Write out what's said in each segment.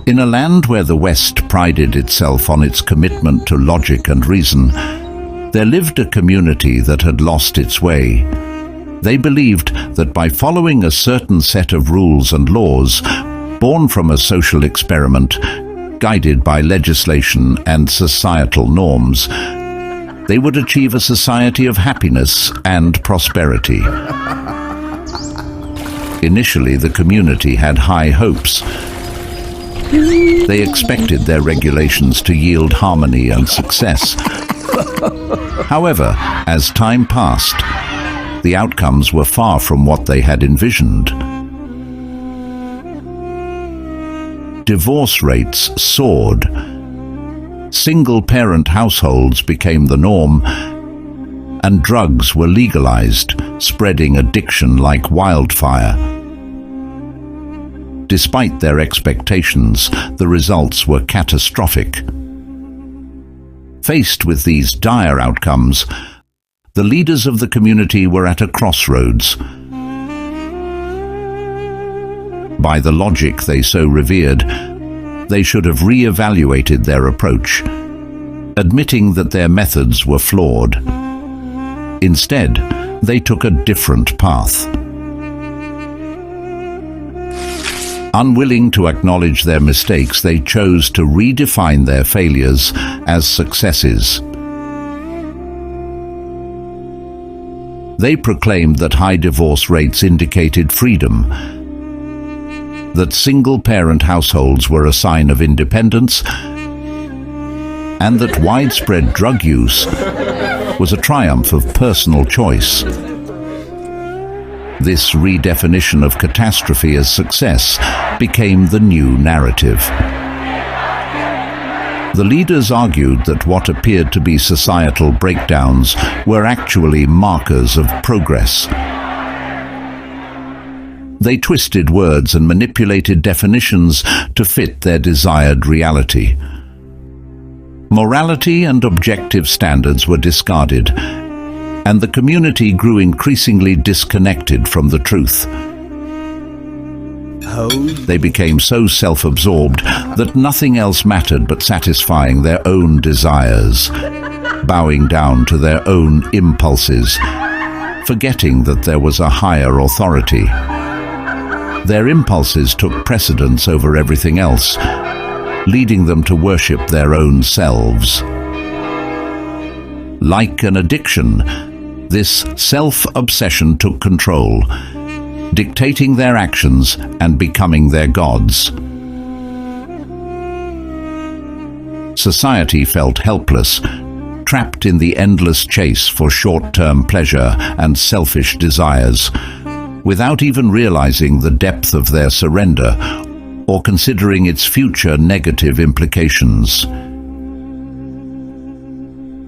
In a land where the West prided itself on its commitment to logic and reason, there lived a community that had lost its way. They believed that by following a certain set of rules and laws, born from a social experiment, guided by legislation and societal norms, they would achieve a society of happiness and prosperity. Initially, the community had high hopes. They expected their regulations to yield harmony and success. However, as time passed, the outcomes were far from what they had envisioned. Divorce rates soared. Single-parent households became the norm, and drugs were legalized, spreading addiction like wildfire. Despite their expectations, the results were catastrophic. Faced with these dire outcomes, the leaders of the community were at a crossroads. By the logic they so revered, they should have re-evaluated their approach, admitting that their methods were flawed. Instead, they took a different path. Unwilling to acknowledge their mistakes, they chose to redefine their failures as successes. They proclaimed that high divorce rates indicated freedom, that single-parent households were a sign of independence, and that widespread drug use was a triumph of personal choice. This redefinition of catastrophe as success became the new narrative. The leaders argued that what appeared to be societal breakdowns were actually markers of progress. They twisted words and manipulated definitions to fit their desired reality. Morality and objective standards were discarded, and the community grew increasingly disconnected from the truth. They became so self-absorbed that nothing else mattered but satisfying their own desires, bowing down to their own impulses, forgetting that there was a higher authority. Their impulses took precedence over everything else, leading them to worship their own selves. Like an addiction, this self-obsession took control, dictating their actions and becoming their gods. Society felt helpless, trapped in the endless chase for short-term pleasure and selfish desires, without even realizing the depth of their surrender or considering its future negative implications.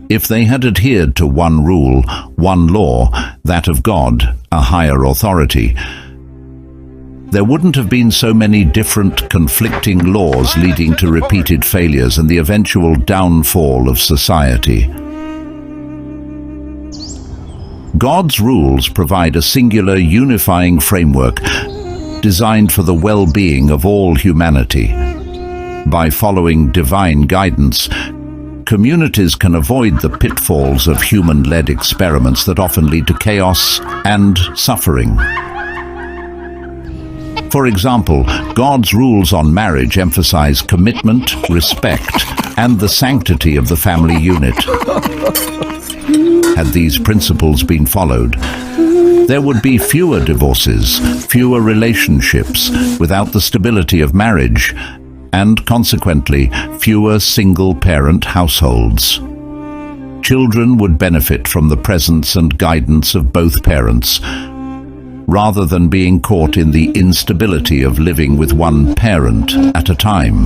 If they had adhered to one rule, one law, that of God, a higher authority, there wouldn't have been so many different conflicting laws leading to repeated failures and the eventual downfall of society. God's rules provide a singular unifying framework designed for the well-being of all humanity. By following divine guidance, communities can avoid the pitfalls of human-led experiments that often lead to chaos and suffering. For example, God's rules on marriage emphasize commitment, respect, and the sanctity of the family unit. Had these principles been followed, there would be fewer divorces, fewer relationships without the stability of marriage, and consequently, fewer single-parent households. Children would benefit from the presence and guidance of both parents, rather than being caught in the instability of living with one parent at a time.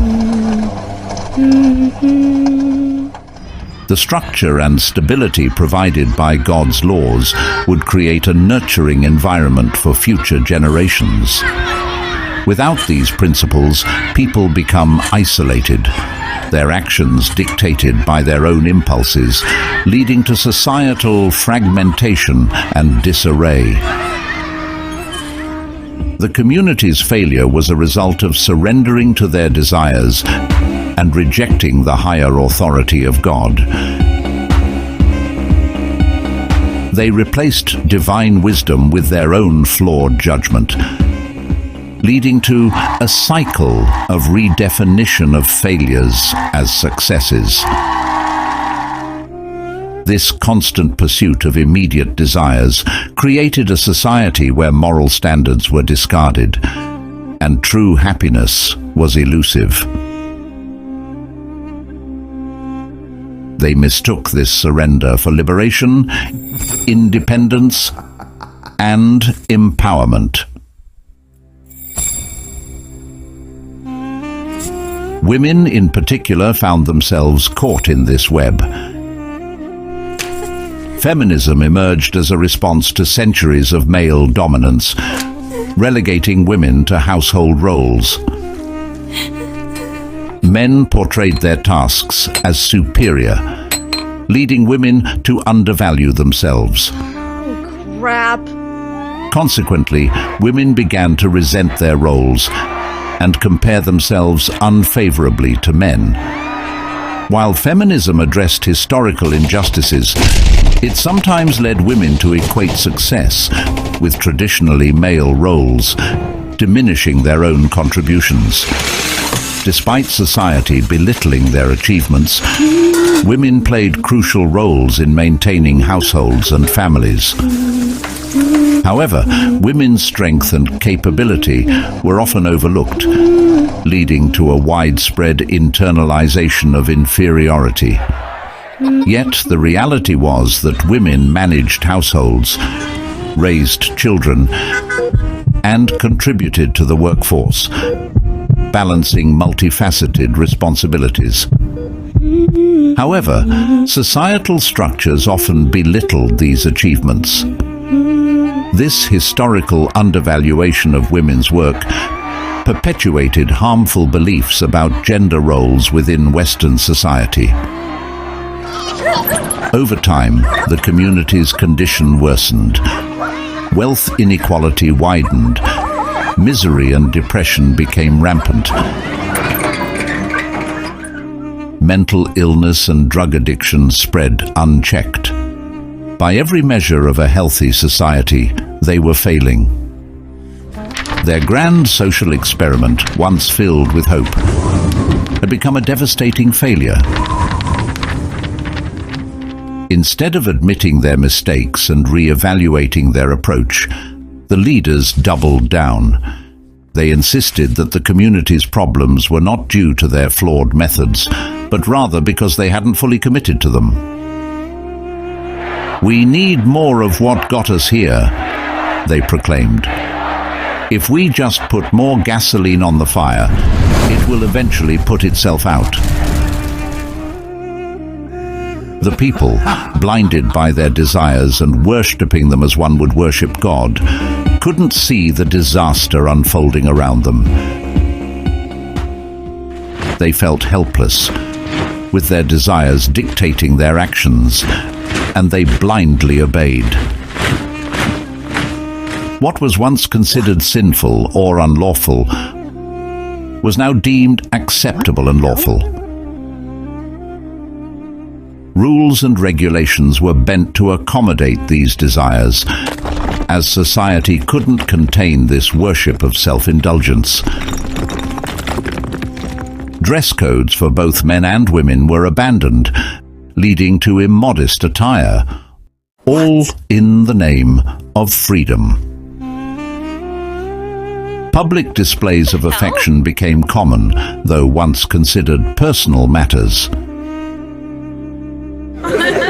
The structure and stability provided by God's laws would create a nurturing environment for future generations. Without these principles, people become isolated, their actions dictated by their own impulses, leading to societal fragmentation and disarray. The community's failure was a result of surrendering to their desires and rejecting the higher authority of God. They replaced divine wisdom with their own flawed judgment, leading to a cycle of redefinition of failures as successes. This constant pursuit of immediate desires created a society where moral standards were discarded and true happiness was elusive. They mistook this surrender for liberation, independence, and empowerment. Women in particular found themselves caught in this web. Feminism emerged as a response to centuries of male dominance, relegating women to household roles. Men portrayed their tasks as superior, leading women to undervalue themselves. Oh, crap. Consequently, women began to resent their roles and compare themselves unfavorably to men. While feminism addressed historical injustices, it sometimes led women to equate success with traditionally male roles, diminishing their own contributions. Despite society belittling their achievements, women played crucial roles in maintaining households and families. However, women's strength and capability were often overlooked, leading to a widespread internalization of inferiority. Yet the reality was that women managed households, raised children, and contributed to the workforce, balancing multifaceted responsibilities. However, societal structures often belittled these achievements. This historical undervaluation of women's work perpetuated harmful beliefs about gender roles within Western society. Over time, the community's condition worsened. Wealth inequality widened. Misery and depression became rampant. Mental illness and drug addiction spread unchecked. By every measure of a healthy society, they were failing. Their grand social experiment, once filled with hope, had become a devastating failure. Instead of admitting their mistakes and re-evaluating their approach, the leaders doubled down. They insisted that the community's problems were not due to their flawed methods, but rather because they hadn't fully committed to them. "We need more of what got us here," they proclaimed. "If we just put more gasoline on the fire, it will eventually put itself out." The people, blinded by their desires and worshipping them as one would worship God, couldn't see the disaster unfolding around them. They felt helpless, with their desires dictating their actions, and they blindly obeyed. What was once considered sinful or unlawful was now deemed acceptable and lawful. Rules and regulations were bent to accommodate these desires, as society couldn't contain this worship of self-indulgence. Dress codes for both men and women were abandoned, leading to immodest attire, all in the name of freedom. Public displays of affection became common, though once considered personal matters.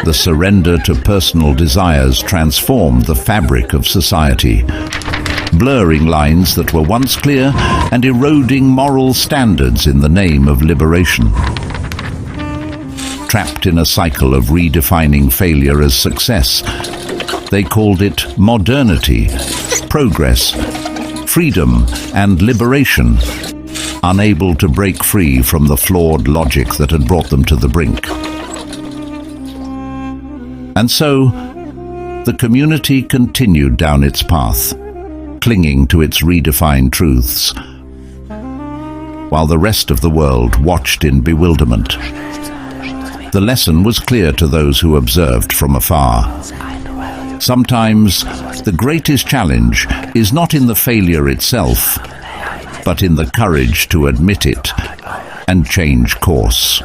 The surrender to personal desires transformed the fabric of society, blurring lines that were once clear and eroding moral standards in the name of liberation. Trapped in a cycle of redefining failure as success, they called it modernity, progress, freedom, and liberation, unable to break free from the flawed logic that had brought them to the brink. And so, the community continued down its path, clinging to its redefined truths, while the rest of the world watched in bewilderment. The lesson was clear to those who observed from afar. Sometimes, the greatest challenge is not in the failure itself, but in the courage to admit it and change course.